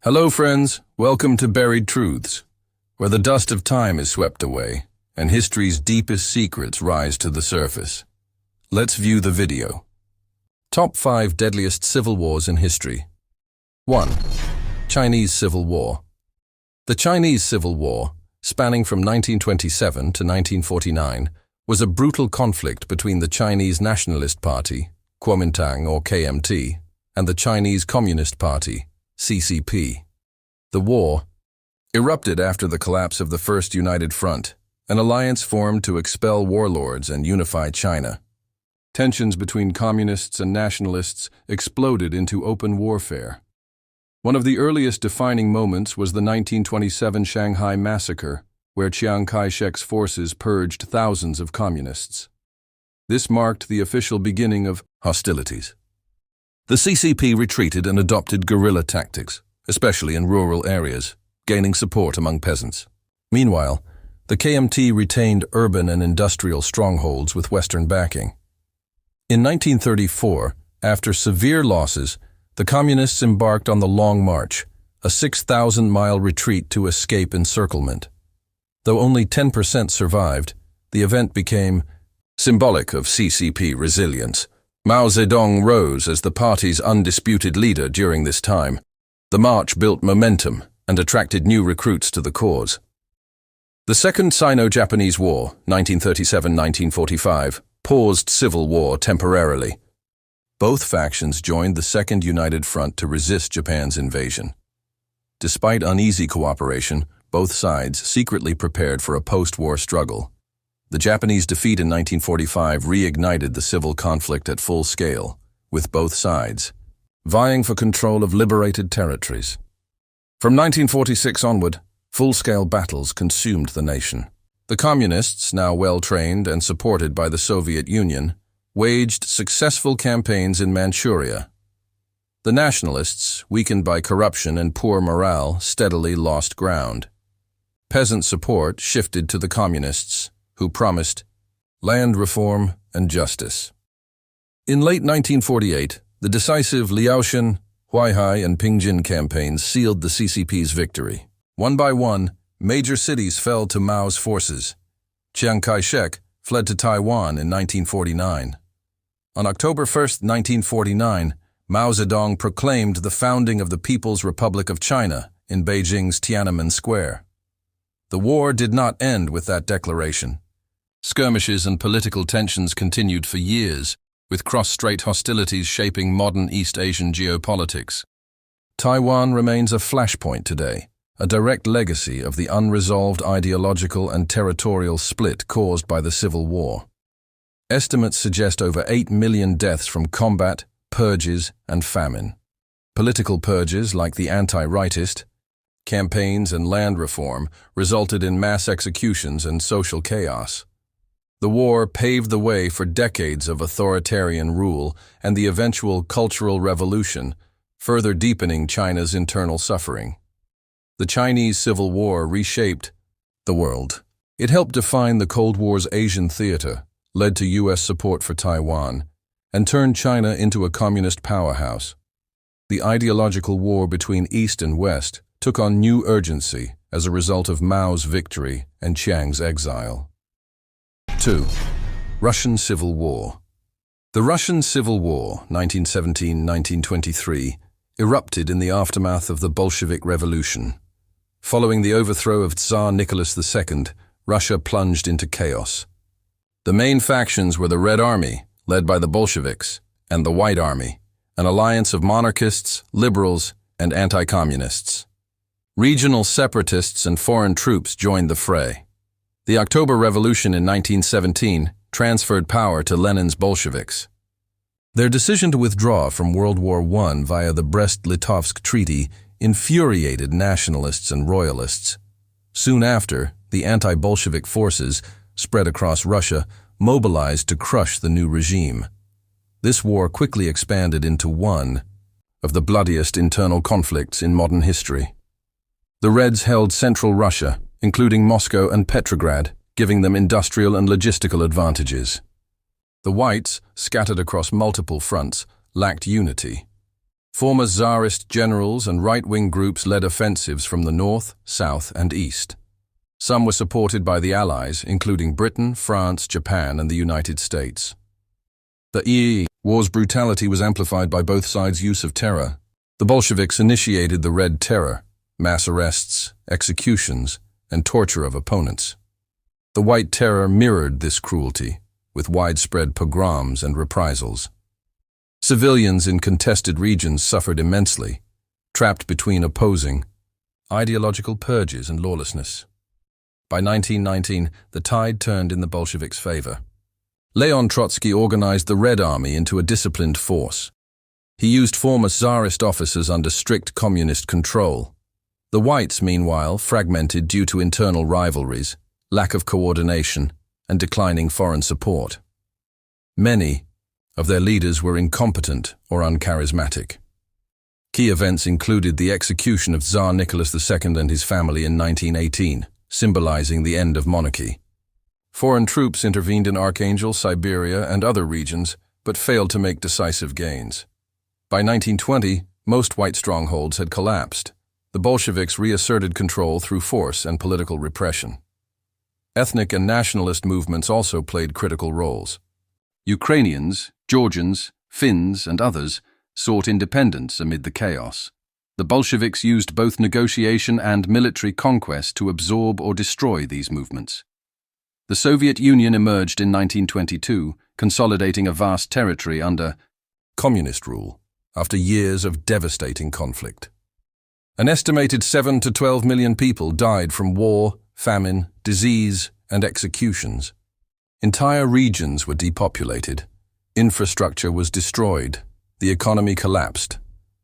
Hello friends, welcome to Buried Truths, where the dust of time is swept away and history's deepest secrets rise to the surface. Let's view the video. Top 5 Deadliest Civil Wars in History. 1. Chinese Civil War. The Chinese Civil War, spanning from 1927 to 1949, was a brutal conflict between the Chinese Nationalist Party, Kuomintang or KMT, and the Chinese Communist Party, CCP. The war erupted after the collapse of the First United Front, an alliance formed to expel warlords and unify China. Tensions between communists and nationalists exploded into open warfare. One of the earliest defining moments was the 1927 Shanghai Massacre, where Chiang Kai-shek's forces purged thousands of communists. This marked the official beginning of hostilities. The CCP retreated and adopted guerrilla tactics, especially in rural areas, gaining support among peasants. Meanwhile, the KMT retained urban and industrial strongholds with Western backing. In 1934, after severe losses, the Communists embarked on the Long March, a 6,000-mile retreat to escape encirclement. Though only 10% survived, the event became symbolic of CCP resilience. Mao Zedong rose as the party's undisputed leader during this time. The march built momentum and attracted new recruits to the cause. The Second Sino-Japanese War, 1937–1945, paused civil war temporarily. Both factions joined the Second United Front to resist Japan's invasion. Despite uneasy cooperation, both sides secretly prepared for a post-war struggle. The Japanese defeat in 1945 reignited the civil conflict at full scale, with both sides vying for control of liberated territories. From 1946 onward, full-scale battles consumed the nation. The Communists, now well-trained and supported by the Soviet Union, waged successful campaigns in Manchuria. The Nationalists, weakened by corruption and poor morale, steadily lost ground. Peasant support shifted to the Communists, who promised land reform and justice. In late 1948, the decisive Liaoshen, Huaihai, and Pingjin campaigns sealed the CCP's victory. One by one, major cities fell to Mao's forces. Chiang Kai-shek fled to Taiwan in 1949. On October 1, 1949, Mao Zedong proclaimed the founding of the People's Republic of China in Beijing's Tiananmen Square. The war did not end with that declaration. Skirmishes and political tensions continued for years, with cross-strait hostilities shaping modern East Asian geopolitics. Taiwan remains a flashpoint today, a direct legacy of the unresolved ideological and territorial split caused by the Civil War. Estimates suggest over 8 million deaths from combat, purges, and famine. Political purges, like the anti-rightist campaigns and land reform, resulted in mass executions and social chaos. The war paved the way for decades of authoritarian rule and the eventual Cultural Revolution, further deepening China's internal suffering. The Chinese Civil War reshaped the world. It helped define the Cold War's Asian theater, led to U.S. support for Taiwan, and turned China into a communist powerhouse. The ideological war between East and West took on new urgency as a result of Mao's victory and Chiang's exile. 2. Russian Civil War. The Russian Civil War, 1917–1923, erupted in the aftermath of the Bolshevik Revolution. Following the overthrow of Tsar Nicholas II, Russia plunged into chaos. The main factions were the Red Army, led by the Bolsheviks, and the White Army, an alliance of monarchists, liberals, and anti-communists. Regional separatists and foreign troops joined the fray. The October Revolution in 1917 transferred power to Lenin's Bolsheviks. Their decision to withdraw from World War I via the Brest-Litovsk Treaty infuriated nationalists and royalists. Soon after, the anti-Bolshevik forces, spread across Russia, mobilized to crush the new regime. This war quickly expanded into one of the bloodiest internal conflicts in modern history. The Reds held central Russia, including Moscow and Petrograd, giving them industrial and logistical advantages. The Whites, scattered across multiple fronts, lacked unity. Former Tsarist generals and right-wing groups led offensives from the north, south, and east. Some were supported by the Allies, including Britain, France, Japan, and the United States. The war's brutality was amplified by both sides' use of terror. The Bolsheviks initiated the Red Terror, mass arrests, executions, and torture of opponents. The White Terror mirrored this cruelty, with widespread pogroms and reprisals. Civilians in contested regions suffered immensely, trapped between opposing ideological purges and lawlessness. By 1919, the tide turned in the Bolsheviks' favor. Leon Trotsky organized the Red Army into a disciplined force. He used former Tsarist officers under strict communist control. The Whites, meanwhile, fragmented due to internal rivalries, lack of coordination, and declining foreign support. Many of their leaders were incompetent or uncharismatic. Key events included the execution of Tsar Nicholas II and his family in 1918, symbolizing the end of monarchy. Foreign troops intervened in Archangel, Siberia, and other regions, but failed to make decisive gains. By 1920, most white strongholds had collapsed. The Bolsheviks reasserted control through force and political repression. Ethnic and nationalist movements also played critical roles. Ukrainians, Georgians, Finns, and others sought independence amid the chaos. The Bolsheviks used both negotiation and military conquest to absorb or destroy these movements. The Soviet Union emerged in 1922, consolidating a vast territory under communist rule after years of devastating conflict. An estimated 7 to 12 million people died from war, famine, disease, and executions. Entire regions were depopulated. Infrastructure was destroyed. The economy collapsed.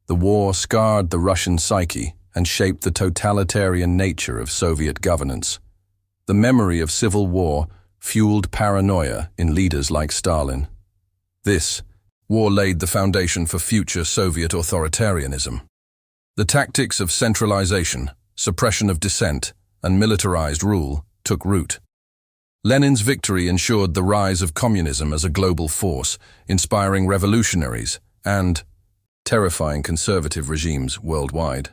The war scarred the Russian psyche and shaped the totalitarian nature of Soviet governance. The memory of civil war fueled paranoia in leaders like Stalin. This war laid the foundation for future Soviet authoritarianism. The tactics of centralization, suppression of dissent, and militarized rule took root. Lenin's victory ensured the rise of communism as a global force, inspiring revolutionaries and terrifying conservative regimes worldwide.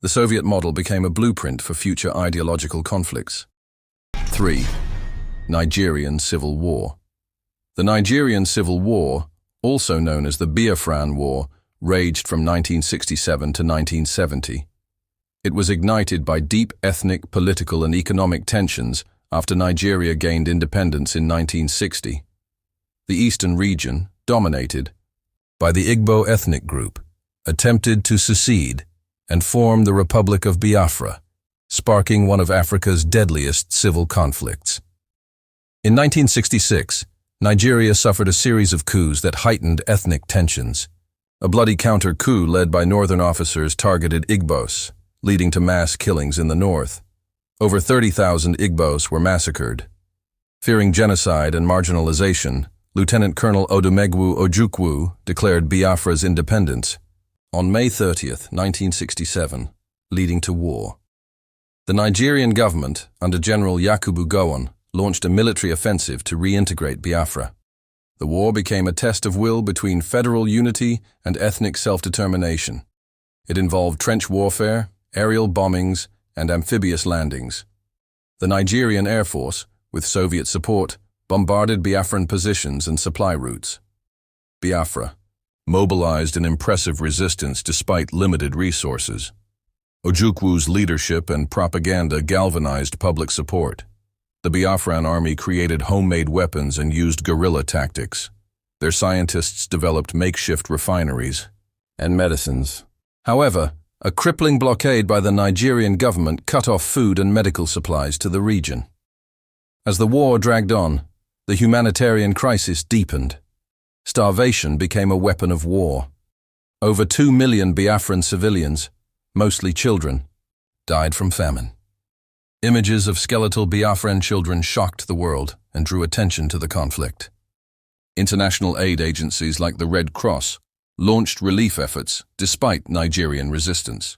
The Soviet model became a blueprint for future ideological conflicts. 3. Nigerian Civil War. The Nigerian Civil War, also known as the Biafran War, raged from 1967 to 1970. It was ignited by deep ethnic, political, and economic tensions after Nigeria gained independence in 1960. The eastern region, dominated by the Igbo ethnic group, attempted to secede and form the Republic of Biafra, sparking one of Africa's deadliest civil conflicts. In 1966, Nigeria suffered a series of coups that heightened ethnic tensions. A bloody counter-coup led by northern officers targeted Igbos, leading to mass killings in the north. Over 30,000 Igbos were massacred. Fearing genocide and marginalization, Lieutenant Colonel Odumegwu Ojukwu declared Biafra's independence on May 30, 1967, leading to war. The Nigerian government, under General Yakubu Gowon, launched a military offensive to reintegrate Biafra. The war became a test of will between federal unity and ethnic self-determination. It involved trench warfare, aerial bombings, and amphibious landings. The Nigerian Air Force, with Soviet support, bombarded Biafran positions and supply routes. Biafra mobilized an impressive resistance despite limited resources. Ojukwu's leadership and propaganda galvanized public support. The Biafran army created homemade weapons and used guerrilla tactics. Their scientists developed makeshift refineries and medicines. However, a crippling blockade by the Nigerian government cut off food and medical supplies to the region. As the war dragged on, the humanitarian crisis deepened. Starvation became a weapon of war. Over 2 million Biafran civilians, mostly children, died from famine. Images of skeletal Biafran children shocked the world and drew attention to the conflict. International aid agencies like the Red Cross launched relief efforts despite Nigerian resistance.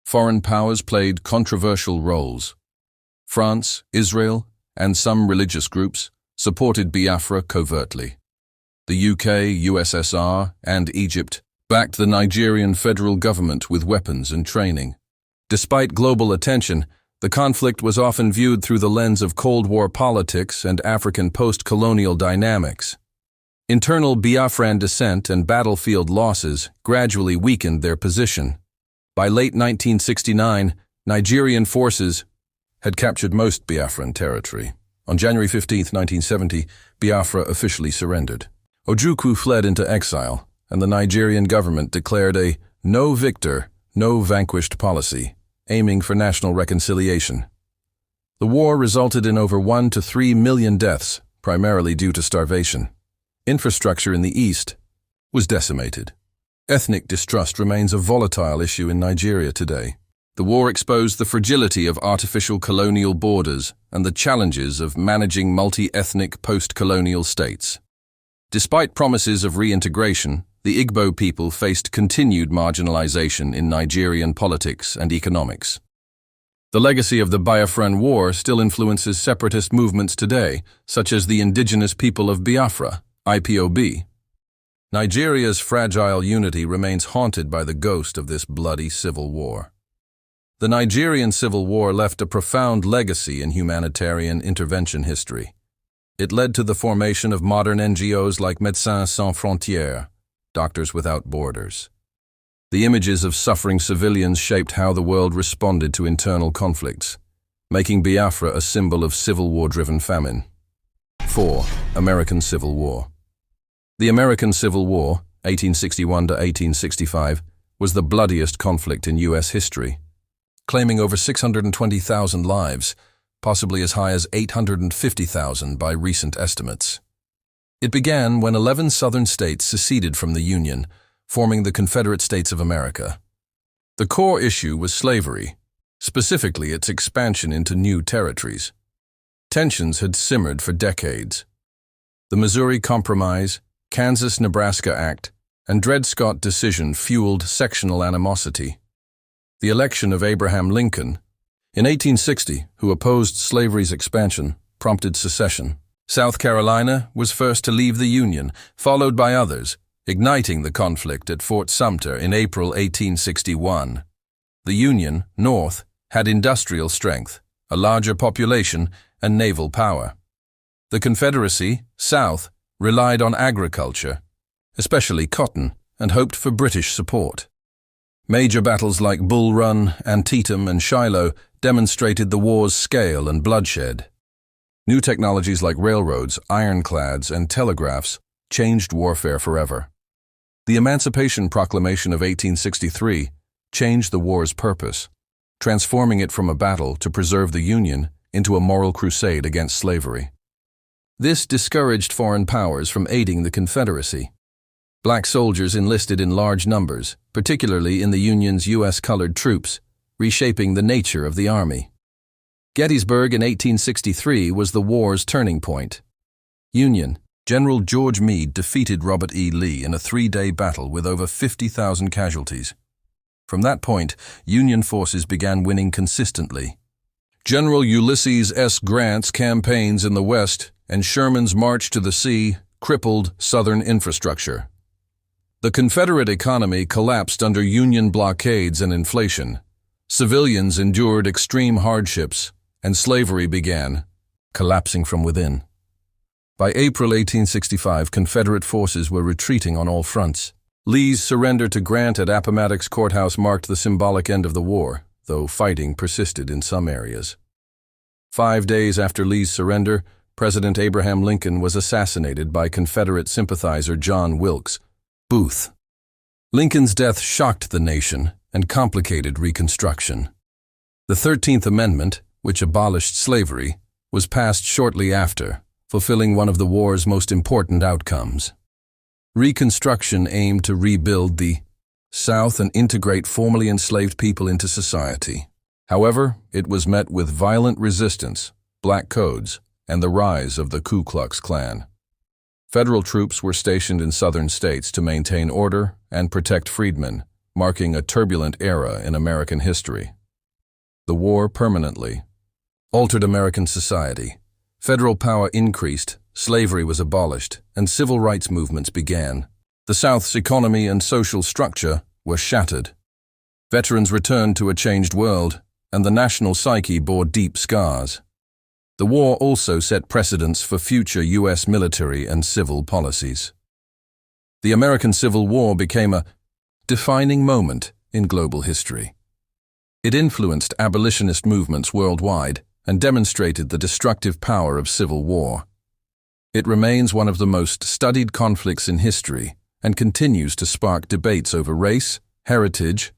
Foreign powers played controversial roles. France, Israel, and some religious groups supported Biafra covertly. The UK, USSR, and Egypt backed the Nigerian federal government with weapons and training. Despite global attention, the conflict was often viewed through the lens of Cold War politics and African post-colonial dynamics. Internal Biafran dissent and battlefield losses gradually weakened their position. By late 1969, Nigerian forces had captured most Biafran territory. On January 15, 1970, Biafra officially surrendered. Ojukwu fled into exile, and the Nigerian government declared a no victor, no vanquished policy, aiming for national reconciliation. The war resulted in over 1 to 3 million deaths, primarily due to starvation. Infrastructure in the east was decimated. Ethnic distrust remains a volatile issue in Nigeria today. The war exposed the fragility of artificial colonial borders and the challenges of managing multi-ethnic post-colonial states. Despite promises of reintegration, the Igbo people faced continued marginalization in Nigerian politics and economics. The legacy of the Biafran War still influences separatist movements today, such as the Indigenous People of Biafra, IPOB. Nigeria's fragile unity remains haunted by the ghost of this bloody civil war. The Nigerian Civil War left a profound legacy in humanitarian intervention history. It led to the formation of modern NGOs like Médecins Sans Frontières, Doctors Without Borders. The images of suffering civilians shaped how the world responded to internal conflicts, making Biafra a symbol of Civil War-driven famine. 4. American Civil War. The American Civil War, 1861 to 1865, was the bloodiest conflict in U.S. history, claiming over 620,000 lives, possibly as high as 850,000 by recent estimates. It began when 11 southern states seceded from the Union, forming the Confederate States of America. The core issue was slavery, specifically its expansion into new territories. Tensions had simmered for decades. The Missouri Compromise, Kansas-Nebraska Act, and Dred Scott decision fueled sectional animosity. The election of Abraham Lincoln in 1860, who opposed slavery's expansion, prompted secession. South Carolina was first to leave the Union, followed by others, igniting the conflict at Fort Sumter in April 1861. The Union, North, had industrial strength, a larger population, and naval power. The Confederacy, South, relied on agriculture, especially cotton, and hoped for British support. Major battles like Bull Run, Antietam, and Shiloh demonstrated the war's scale and bloodshed. New technologies like railroads, ironclads, and telegraphs changed warfare forever. The Emancipation Proclamation of 1863 changed the war's purpose, transforming it from a battle to preserve the Union into a moral crusade against slavery. This discouraged foreign powers from aiding the Confederacy. Black soldiers enlisted in large numbers, particularly in the Union's U.S.-colored troops, reshaping the nature of the Army. Gettysburg in 1863 was the war's turning point. Union, General George Meade defeated Robert E. Lee in a 3-day battle with over 50,000 casualties. From that point, Union forces began winning consistently. General Ulysses S. Grant's campaigns in the West and Sherman's march to the sea crippled Southern infrastructure. The Confederate economy collapsed under Union blockades and inflation. Civilians endured extreme hardships, and slavery began, collapsing from within. By April 1865, Confederate forces were retreating on all fronts. Lee's surrender to Grant at Appomattox Courthouse marked the symbolic end of the war, though fighting persisted in some areas. 5 days after Lee's surrender, President Abraham Lincoln was assassinated by Confederate sympathizer John Wilkes Booth. Lincoln's death shocked the nation and complicated Reconstruction. The 13th Amendment, which abolished slavery, was passed shortly after, fulfilling one of the war's most important outcomes. Reconstruction aimed to rebuild the South and integrate formerly enslaved people into society. However, it was met with violent resistance, black codes, and the rise of the Ku Klux Klan. Federal troops were stationed in southern states to maintain order and protect freedmen, marking a turbulent era in American history. The war permanently altered American society. Federal power increased, slavery was abolished, and civil rights movements began. The South's economy and social structure were shattered. Veterans returned to a changed world, and the national psyche bore deep scars. The war also set precedents for future U.S. military and civil policies. The American Civil War became a defining moment in global history. It influenced abolitionist movements worldwide and demonstrated the destructive power of civil war. It remains one of the most studied conflicts in history and continues to spark debates over race, heritage,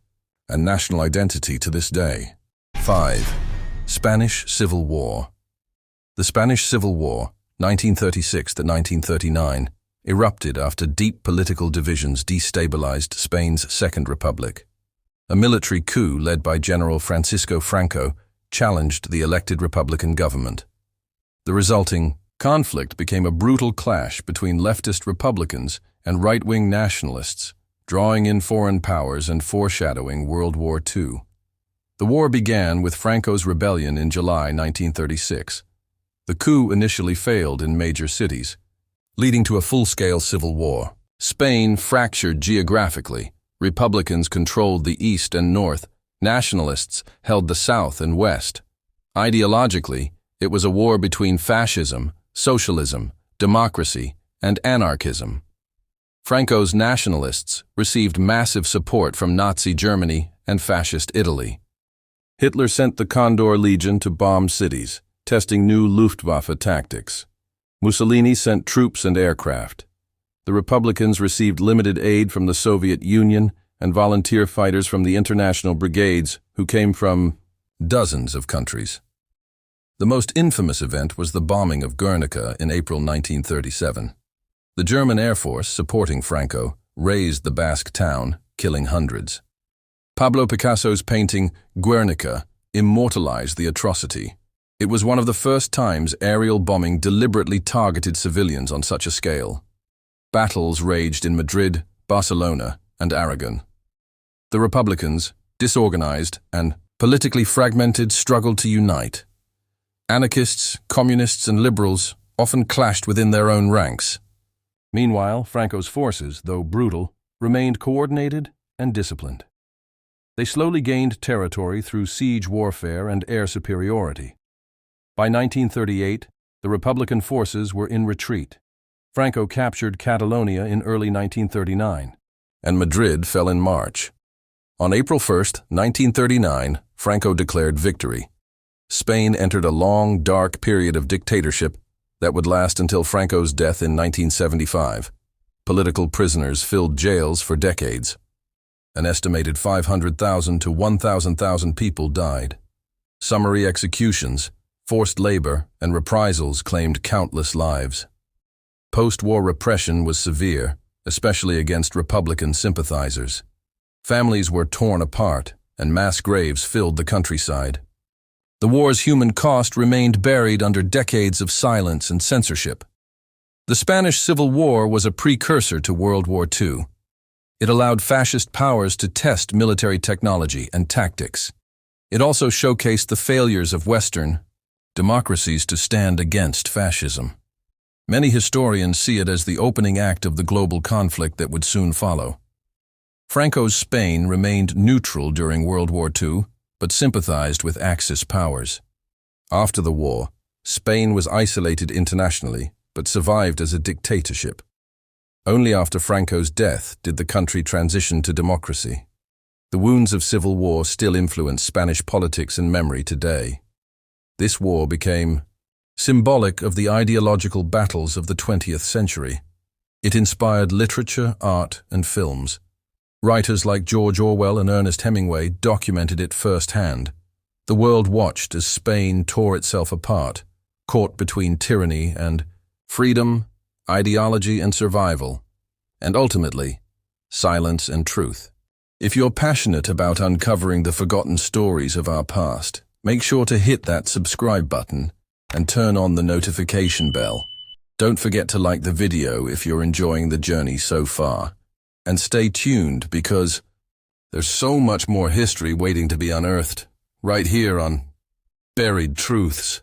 and national identity to this day. 5. Spanish Civil War. The Spanish Civil War, 1936 to 1939, erupted after deep political divisions destabilized Spain's Second Republic. A military coup led by General Francisco Franco challenged the elected Republican government. The resulting conflict became a brutal clash between leftist Republicans and right-wing nationalists, drawing in foreign powers and foreshadowing World War II. The war began with Franco's rebellion in July 1936. The coup initially failed in major cities, leading to a full-scale civil war. Spain fractured geographically. Republicans controlled the east and north. Nationalists held the south and west. Ideologically, it was a war between fascism, socialism, democracy, and anarchism. Franco's nationalists received massive support from Nazi Germany and Fascist Italy. Hitler sent the Condor Legion to bomb cities, testing new Luftwaffe tactics. Mussolini sent troops and aircraft. The Republicans received limited aid from the Soviet Union and volunteer fighters from the international brigades who came from dozens of countries. The most infamous event was the bombing of Guernica in April 1937. The German Air Force, supporting Franco, razed the Basque town, killing hundreds. Pablo Picasso's painting Guernica immortalized the atrocity. It was one of the first times aerial bombing deliberately targeted civilians on such a scale. Battles raged in Madrid, Barcelona, and Aragon. The Republicans, disorganized and politically fragmented, struggled to unite. Anarchists, communists, and liberals often clashed within their own ranks. Meanwhile, Franco's forces, though brutal, remained coordinated and disciplined. They slowly gained territory through siege warfare and air superiority. By 1938, the Republican forces were in retreat. Franco captured Catalonia in early 1939, and Madrid fell in March. On April 1, 1939, Franco declared victory. Spain entered a long, dark period of dictatorship that would last until Franco's death in 1975. Political prisoners filled jails for decades. An estimated 500,000 to 1,000 people died. Summary executions, forced labor, and reprisals claimed countless lives. Post-war repression was severe, especially against Republican sympathizers. Families were torn apart, and mass graves filled the countryside. The war's human cost remained buried under decades of silence and censorship. The Spanish Civil War was a precursor to World War II. It allowed fascist powers to test military technology and tactics. It also showcased the failures of Western democracies to stand against fascism. Many historians see it as the opening act of the global conflict that would soon follow. Franco's Spain remained neutral during World War II, but sympathized with Axis powers. After the war, Spain was isolated internationally, but survived as a dictatorship. Only after Franco's death did the country transition to democracy. The wounds of civil war still influence Spanish politics and memory today. This war became symbolic of the ideological battles of the 20th century. It inspired literature, art, and films. Writers like George Orwell and Ernest Hemingway documented it firsthand. The world watched as Spain tore itself apart, caught between tyranny and freedom, ideology and survival, and ultimately, silence and truth. If you're passionate about uncovering the forgotten stories of our past, make sure to hit that subscribe button and turn on the notification bell. Don't forget to like the video if you're enjoying the journey so far. And stay tuned because there's so much more history waiting to be unearthed right here on Buried Truths.